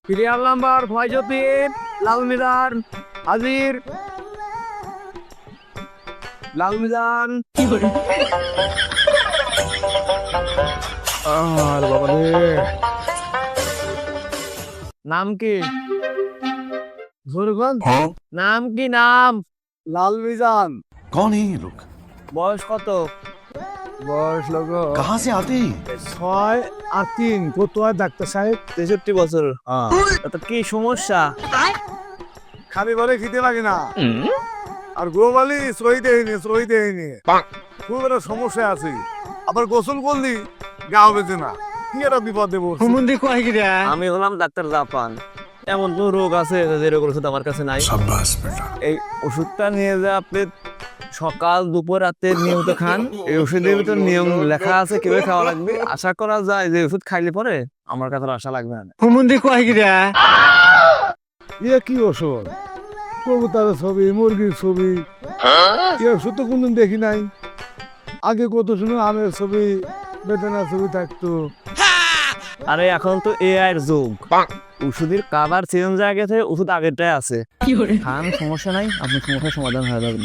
Serial number Faizuddin, লাল মিজান, হাজির। লাল মিজান। আর বাবা রে, নাম কি? জোরগঞ্জ। নাম কি? নাম লাল মিজান। कौन है ये लोग? বয়স কত? বয়স লোক कहाँ से आते हैं? 6 আর 3 কত হয় ডাক্তার সাহেব? 63 বছর। তো কি সমস্যা? খালি বলে খিদে লাগে না, আর গোবালি সই দেয়নি খুব একটা সমস্যা আছে। আবার গোসল করলি গাও বেঁচে না, কি একটা বিপদে পড়ছি। আমি হলাম ডাক্তার জাপান। এমন কোন রোগ আছে যে রোগের ওষুধ আমার কাছে নাই? এই ওষুধটা নিয়ে যে আপনি সকাল দুপুর রাতে নিয়মিত খান। এই ওষুধের ভিতর নিয়ম লেখা আছে কিভাবে খাওয়া লাগবে। আশা করা যায় যে ওষুধ খাইলে পরে আমার কাছে আশা লাগবে না। ইয়ে কি ওষুধ? কবুতরের ছবি, মুরগির ছবি, এই ওষুধ তো কোনদিন দেখি নাই। আগে কত শুনে আমের ছবি, বেদানার ছবি থাকতো। আরে এখন তো এআই এর যুগ, ওষুধের কালার চেঞ্জ হয়ে গেছে, ওষুধ আগেরটাই আছে। খান, সমস্যা নাই, আপনার সমস্যার সমাধান হয়ে যাবে।